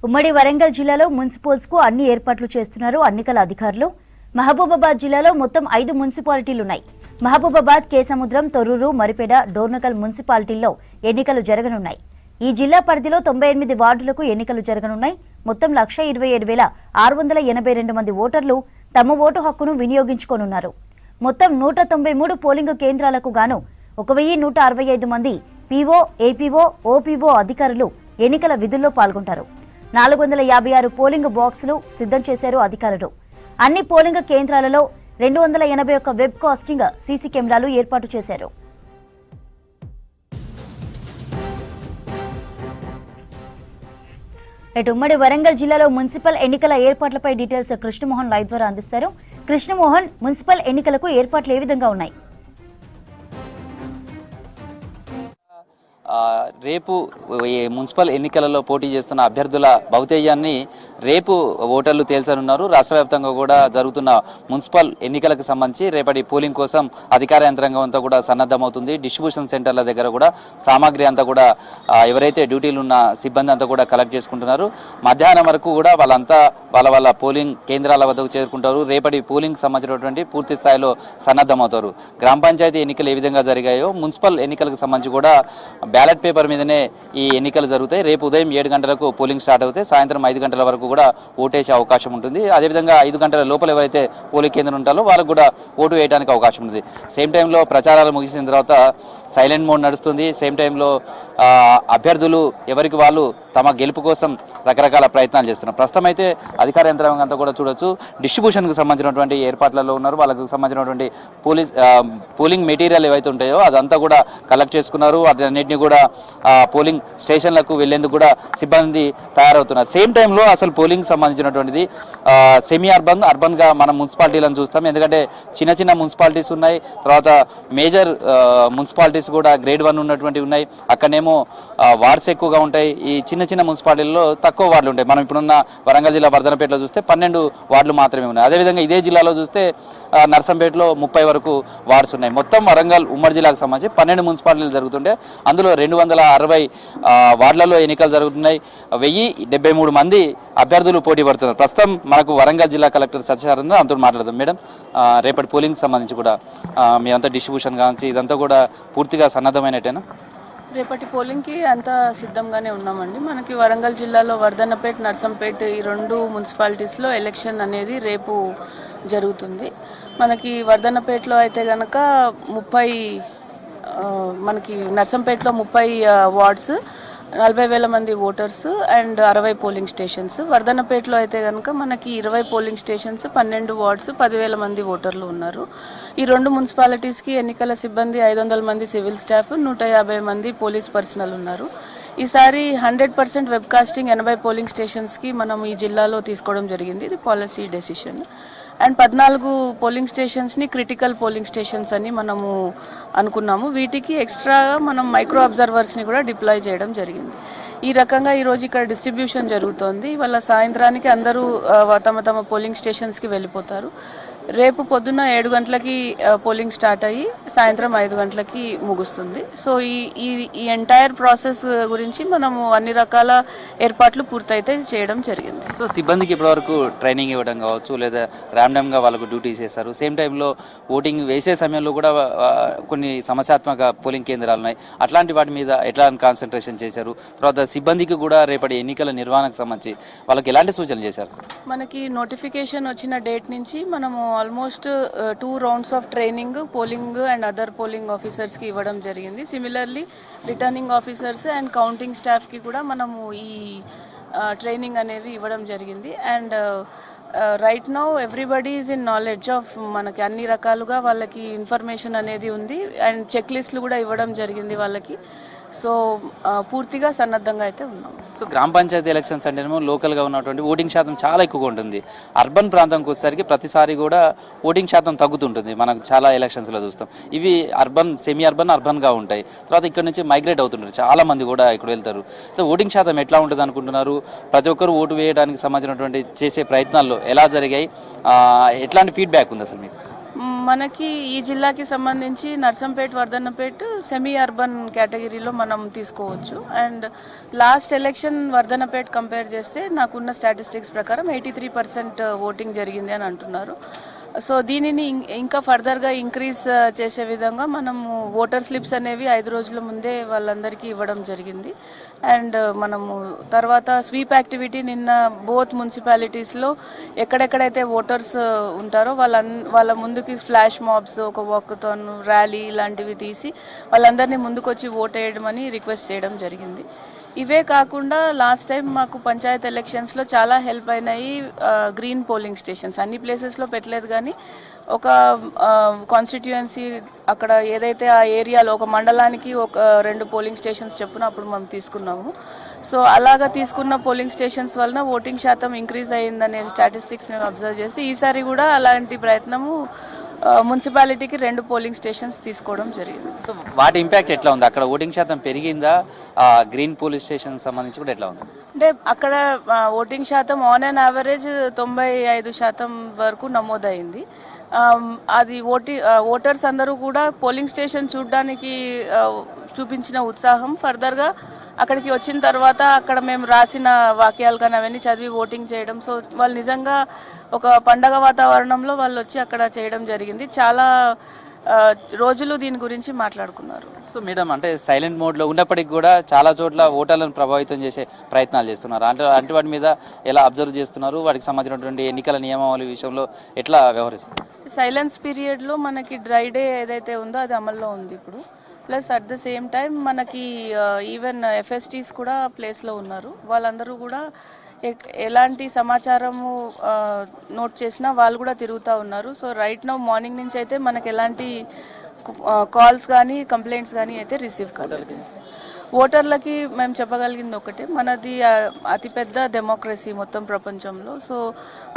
ఉమ్మడి వరంగల్ జిల్లాలో మున్సిపల్స్ కు అన్ని ఏర్పాట్లు చేస్తున్నారు ఎన్నికల అధికారులు. మహబూబాబాద్ జిల్లాలో మొత్తం 5 మున్సిపాలిటీలున్నాయి. మహబూబాబాద్, కేసముద్రం, తొర్రూరు, మరిపేడ, డోర్నకల్ మున్సిపాలిటీల్లో ఎన్నికలు జరగనున్నాయి. ఈ జిల్లా పరిధిలో 98 వార్డులకు ఎన్నికలు జరగనున్నాయి. మొత్తం 127,682 మంది ఓటర్లు తమ ఓటు హక్కును వినియోగించుకోనున్నారు. మొత్తం 193 పోలింగ్ కేంద్రాలకు గాను 1165 మంది పీఓ, ఏపీఓ, ఓపీఓ అధికారులు ఎన్నికల విధుల్లో పాల్గొంటారు. 456 పోలింగ్ బాక్సులు సిద్ధం చేశారు అధికారులు. అన్ని పోలింగ్ కేంద్రాలలో 281 వెబ్ కాస్టింగ్ సీసీ కెమెరాలు ఏర్పాటు చేశారు. ఉమ్మడి వరంగల్ జిల్లాలో మున్సిపల్ ఎన్నికల ఏర్పాట్లపై డీటెయిల్స్ కృష్ణమోహన్ లైవ్ ద్వారా అందిస్తారు. కృష్ణమోహన్, మున్సిపల్ ఎన్నికలకు ఏర్పాట్లు ఏ విధంగా ఉన్నాయి? రేపు మున్సిపల్ ఎన్నికలలో పోటీ చేస్తున్న అభ్యర్థుల భౌతేయాన్ని రేపు ఓటర్లు తేల్చనున్నారు. రాష్ట్ర వ్యాప్తంగా కూడా జరుగుతున్న మున్సిపల్ ఎన్నికలకు సంబంధించి రేపటి పోలింగ్ కోసం అధికార యంత్రాంగం అంతా కూడా సన్నద్ధమవుతుంది. డిస్ట్రిబ్యూషన్ సెంటర్ల దగ్గర కూడా సామాగ్రి అంతా కూడా ఎవరైతే డ్యూటీలు ఉన్న సిబ్బంది అంతా కూడా కలెక్ట్ చేసుకుంటున్నారు. మధ్యాహ్నం వరకు కూడా వాళ్ళంతా వాళ్ళ పోలింగ్ కేంద్రాల వద్దకు చేరుకుంటారు. రేపటి పోలింగ్ సంబంధించినటువంటి పూర్తి స్థాయిలో సన్నద్ధమవుతారు. గ్రామ పంచాయతీ ఎన్నికలు ఏ విధంగా జరిగాయో మున్సిపల్ ఎన్నికలకు సంబంధించి కూడా బ్యాలెట్ పేపర్ మీదనే ఈ ఎన్నికలు జరుగుతాయి. రేపు ఉదయం 7 గంటలకు పోలింగ్ స్టార్ట్ అవుతాయి. సాయంత్రం 5 గంటల వరకు కూడా ఓటేసే అవకాశం ఉంటుంది. అదేవిధంగా 5 గంటల లోపల ఎవరైతే పోలింగ్ కేంద్రం ఉంటారో వాళ్ళకు కూడా ఓటు వేయడానికి అవకాశం ఉంటుంది. సేమ్ టైంలో ప్రచారాలు ముగిసిన తర్వాత సైలెంట్ మోడ్ నడుస్తుంది. సేమ్ టైంలో అభ్యర్థులు ఎవరికి వాళ్ళు తమ గెలుపు కోసం రకరకాల ప్రయత్నాలు చేస్తున్నారు. ప్రస్తుతం అయితే అధికార యంత్రాంగం అంతా కూడా చూడొచ్చు డిస్ట్రిబ్యూషన్కు సంబంధించినటువంటి ఏర్పాట్లలో ఉన్నారు. వాళ్ళకు సంబంధించినటువంటి పోలింగ్ మెటీరియల్ ఏవైతే ఉంటాయో అదంతా కూడా కలెక్ట్ చేసుకున్నారు. అన్నింటినీ కూడా పోలింగ్ స్టేషన్లకు వెళ్లేందుకు కూడా సిబ్బంది తయారవుతున్నారు. సేమ్ టైంలో అసలు పోలింగ్ సంబంధించినటువంటిది సెమీ అర్బన్ గా మనం మున్సిపాలిటీలను చూస్తాం. ఎందుకంటే చిన్న చిన్న మున్సిపాలిటీస్ ఉన్నాయి, తర్వాత మేజర్ మున్సిపాలిటీస్ కూడా గ్రేడ్ 1 ఉన్నటువంటి ఉన్నాయి. అక్కడనేమో వార్డ్స్ ఎక్కువగా ఉంటాయి. ఈ చిన్న చిన్న మున్సిపాలిటీల్లో తక్కువ వార్డులు ఉంటాయి. మనం ఇప్పుడున్న వరంగల్ జిల్లా వర్ధనపేటలో చూస్తే 12 వార్డులు మాత్రమే ఉన్నాయి. అదేవిధంగా ఇదే జిల్లాలో చూస్తే నర్సంపేటలో 30 వరకు వార్డ్స్ ఉన్నాయి. మొత్తం వరంగల్ ఉమ్మడి జిల్లాకు సంబంధించి 12 మున్సిపాలిటీలు జరుగుతుంటే అందులో 260 వార్డులలో ఎన్నికలు జరుగుతున్నాయి. 1073 మంది అభ్యర్థులు పోటీ పడుతున్నారు. ప్రస్తుతం మనకు వరంగల్ జిల్లా కలెక్టర్ సత్యనారాయణ అంతా మాట్లాడదాం. మేడం, రేపటి పోలింగ్ సంబంధించి కూడా మీరంతా డిస్ట్రిబ్యూషన్ కావచ్చు ఇదంతా కూడా పూర్తిగా సన్నద్ధమైనట్టేనా? రేపటి పోలింగ్కి అంతా సిద్ధంగానే ఉన్నామండి. మనకి వరంగల్ జిల్లాలో వర్ధన్నపేట, నర్సంపేట ఈ 2 మున్సిపాలిటీస్లో ఎలక్షన్ అనేది రేపు జరుగుతుంది. మనకి వర్ధన్నపేటలో అయితే కనుక మనకి నర్సంపేటలో 30 వార్డ్స్, 40,000 మంది ఓటర్స్ అండ్ 60 పోలింగ్ స్టేషన్స్. వర్ధన్నపేటలో అయితే కనుక మనకి 20 పోలింగ్ స్టేషన్స్, 12 వార్డ్స్, 10,000 మంది ఓటర్లు ఉన్నారు. ఈ 2 మున్సిపాలిటీస్కి ఎన్నికల సిబ్బంది 500 మంది సివిల్ స్టాఫ్, 150 మంది పోలీస్ పర్సనల్ ఉన్నారు. ఈసారి 100% వెబ్కాస్టింగ్ 80 పోలింగ్ స్టేషన్స్కి మనం ఈ జిల్లాలో తీసుకోవడం జరిగింది. ఇది పాలసీ డెసిషన్. అండ్ 14 పోలింగ్ స్టేషన్స్ని క్రిటికల్ పోలింగ్ స్టేషన్స్ అని మనము అనుకున్నాము. వీటికి ఎక్స్ట్రాగా మనం మైక్రో అబ్జర్వర్స్ని కూడా డిప్లాయ్ చేయడం జరిగింది. ఈ రకంగా ఈరోజు ఇక్కడ డిస్ట్రిబ్యూషన్ జరుగుతోంది. ఇవాళ సాయంత్రానికి అందరూ తమ తమ పోలింగ్ స్టేషన్స్కి వెళ్ళిపోతారు. రేపు పొద్దున్న 7 గంటలకి పోలింగ్ స్టార్ట్ అయ్యి సాయంత్రం 5 గంటలకి ముగుస్తుంది. సో ఈ ఎంటైర్ ప్రాసెస్ గురించి మనము అన్ని రకాల ఏర్పాట్లు పూర్తయితే చేయడం జరిగింది. సో సిబ్బందికి ఇప్పటివరకు ట్రైనింగ్ ఇవ్వడం కావచ్చు, లేదా ర్యాండమ్గా వాళ్ళకు డ్యూటీస్ చేస్తారు. సేమ్ టైంలో ఓటింగ్ వేసే సమయంలో కూడా కొన్ని సమస్యాత్మక పోలింగ్ కేంద్రాలు ఉన్నాయి. అట్లాంటి వాటి మీద ఎట్లా కాన్సన్ట్రేషన్ చేశారు? తర్వాత సిబ్బందికి కూడా రేపటి ఎన్నికల నిర్వహణకు సంబంధించి వాళ్ళకి ఎలాంటి సూచనలు చేశారు? మనకి నోటిఫికేషన్ వచ్చిన డేట్ నుంచి మనము almost 2 rounds of training polling and other polling ఆఫీసర్స్కి ఇవ్వడం జరిగింది. Similarly returning officers and counting స్టాఫ్కి కూడా మనము ఈ ట్రైనింగ్ అనేవి ఇవ్వడం జరిగింది. And right now everybody is in knowledge of మనకి అన్ని రకాలుగా వాళ్ళకి ఇన్ఫర్మేషన్ అనేది ఉంది. అండ్ చెక్ లిస్టులు కూడా ఇవ్వడం జరిగింది వాళ్ళకి. సో పూర్తిగా సన్నద్ధంగా అయితే ఉన్నాం. సో గ్రామ పంచాయతీ ఎలక్షన్స్ అంటేనేమో లోకల్గా ఉన్నటువంటి ఓటింగ్ శాతం చాలా ఎక్కువగా ఉంటుంది. అర్బన్ ప్రాంతంకి వచ్చేసరికి ప్రతిసారి కూడా ఓటింగ్ శాతం తగ్గుతుంటుంది. మనకు చాలా ఎలక్షన్స్లో చూస్తాం. ఇవి సెమీ అర్బన్గా ఉంటాయి. తర్వాత ఇక్కడ నుంచి మైగ్రేట్ అవుతుంటారు, చాలా మంది కూడా ఇక్కడ వెళ్తారు. సో ఓటింగ్ శాతం ఎట్లా ఉంటుంది అనుకుంటున్నారు? ప్రతి ఒక్కరు ఓటు వేయడానికి సంబంధించినటువంటి చేసే ప్రయత్నాల్లో ఎలా జరిగాయి? ఎట్లాంటి ఫీడ్బ్యాక్ ఉంది అసలు మీకు? మనకి ఈ జిల్లాకి సంబంధించి నర్సంపేట్ వర్ధన్నపేట్ సెమీ అర్బన్ కేటగిరీలో మనం తీసుకోవచ్చు. And last election Wardhannapet compare చేస్తే నాకున్న స్టాటిస్టిక్స్ ప్రకారం 83% ఓటింగ్ జరిగింది అని అంటున్నారు. సో దీనిని ఇంకా ఫర్దర్గా ఇంక్రీజ్ చేసే విధంగా మనము ఓటర్ స్లిప్స్ అనేవి 5 రోజుల ముందే వాళ్ళందరికీ ఇవ్వడం జరిగింది. అండ్ మనము తర్వాత స్వీప్ యాక్టివిటీ నిన్న బోత్ మున్సిపాలిటీస్లో ఎక్కడెక్కడైతే ఓటర్స్ ఉంటారో వాళ్ళ ముందుకి ఫ్లాష్ మాబ్స్, ఒక వాక్తో ర్యాలీ ఇలాంటివి తీసి వాళ్ళందరినీ ముందుకొచ్చి ఓట్ వేయడమని రిక్వెస్ట్ చేయడం జరిగింది. ఇవే కాకుండా లాస్ట్ టైం మాకు పంచాయత్ ఎలక్షన్స్లో చాలా హెల్ప్ అయినాయి గ్రీన్ పోలింగ్ స్టేషన్స్. అన్ని ప్లేసెస్లో పెట్టలేదు కానీ ఒక కాన్స్టిట్యుయెన్సీ అక్కడ ఏదైతే ఆ ఏరియాలో ఒక మండలానికి ఒక 2 పోలింగ్ స్టేషన్స్ చెప్పున అప్పుడు మనం తీసుకున్నాము. సో అలాగా తీసుకున్న పోలింగ్ స్టేషన్స్ వలన ఓటింగ్ శాతం ఇంక్రీజ్ అయ్యిందనే స్టాటిస్టిక్స్ మేము అబ్జర్వ్ చేసి ఈసారి కూడా అలాంటి ప్రయత్నము మున్సిపాలిటీకి 2 పోలింగ్ స్టేషన్స్ తీసుకోవడం జరిగింది. సో వాటి ఇంపాక్ట్ ఎట్లా ఉంది? అక్కడ ఓటింగ్ శాతం పెరిగిందా? గ్రీన్ పోలీస్ స్టేషన్ సంబంధించి కూడా ఎట్లా ఉంది? అంటే అక్కడ ఓటింగ్ శాతం ఆన్ అండ్ యావరేజ్ 95% వరకు నమోదైంది. అది ఓటర్స్ అందరూ కూడా పోలింగ్ స్టేషన్ చూడడానికి చూపించిన ఉత్సాహం ఫర్దర్గా అక్కడికి వచ్చిన తర్వాత అక్కడ మేము రాసిన వాక్యాలు కానీ అవన్నీ చదివి ఓటింగ్ చేయడం. సో వాళ్ళు నిజంగా ఒక పండగ వాతావరణంలో వాళ్ళు వచ్చి అక్కడ చేయడం జరిగింది. చాలా రోజులు దీని గురించి మాట్లాడుకున్నారు. సో మేడం, అంటే సైలెంట్ మోడ్లో ఉన్నప్పటికీ కూడా చాలా చోట్ల ఓటర్లను ప్రభావితం చేసే ప్రయత్నాలు చేస్తున్నారు. అంటే వాటి మీద ఎలా అబ్జర్వ్ చేస్తున్నారు? వాటికి సంబంధించినటువంటి ఎన్నికల నియమావళి విషయంలో ఎట్లా వ్యవహరిస్తున్నారు? సైలెన్స్ పీరియడ్లో మనకి డ్రై డే ఏదైతే ఉందో అది అమల్లో ఉంది ఇప్పుడు. Plus at the same time మనకి ఈవెన్ ఎఫ్ఎస్టీస్ కూడా ప్లేస్లో ఉన్నారు. వాళ్ళందరూ కూడా ఎలాంటి సమాచారము నోట్ చేసినా వాళ్ళు కూడా తిరుగుతూ ఉన్నారు. సో రైట్ నౌ మార్నింగ్ నుంచి అయితే మనకి ఎలాంటి కాల్స్ కానీ కంప్లైంట్స్ కానీ అయితే రిసీవ్ కాలేదు. ఓటర్లకి మేము చెప్పగలిగింది ఒకటే, మనది అతిపెద్ద డెమోక్రసీ మొత్తం ప్రపంచంలో. సో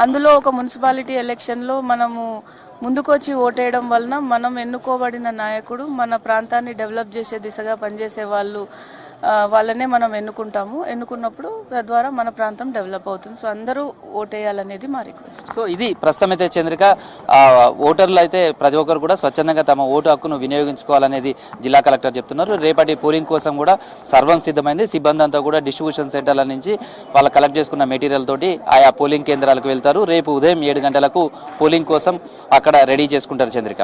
అందులో ఒక మున్సిపాలిటీ ఎలక్షన్లో మనము ముందుకొచ్చి ఓటేయడం వలన మనం ఎన్నుకోబడిన నాయకుడు మన ప్రాంతాన్ని డెవలప్ చేసే దిశగా పనిచేసే వాళ్ళనే మనం ఎన్నుకున్నప్పుడు తద్వారా మన ప్రాంతం డెవలప్ అవుతుంది. సో అందరూ ఓటేయాలనేది మా రిక్వెస్ట్. సో ఇది ప్రస్తుతం అయితే చంద్రిక, ఓటర్లు అయితే ప్రతి ఒక్కరు కూడా స్వచ్ఛందంగా తమ ఓటు హక్కును వినియోగించుకోవాలనేది జిల్లా కలెక్టర్ చెప్తున్నారు. రేపటి పోలింగ్ కోసం కూడా సర్వం సిద్ధమైంది. సిబ్బంది అంతా కూడా డిస్ట్రిబ్యూషన్ సెంటర్ల నుంచి వాళ్ళు కలెక్ట్ చేసుకున్న మెటీరియల్ తోటి ఆయా పోలింగ్ కేంద్రాలకు వెళ్తారు. రేపు ఉదయం 7 గంటలకు పోలింగ్ కోసం అక్కడ రెడీ చేసుకుంటారు. చంద్రిక.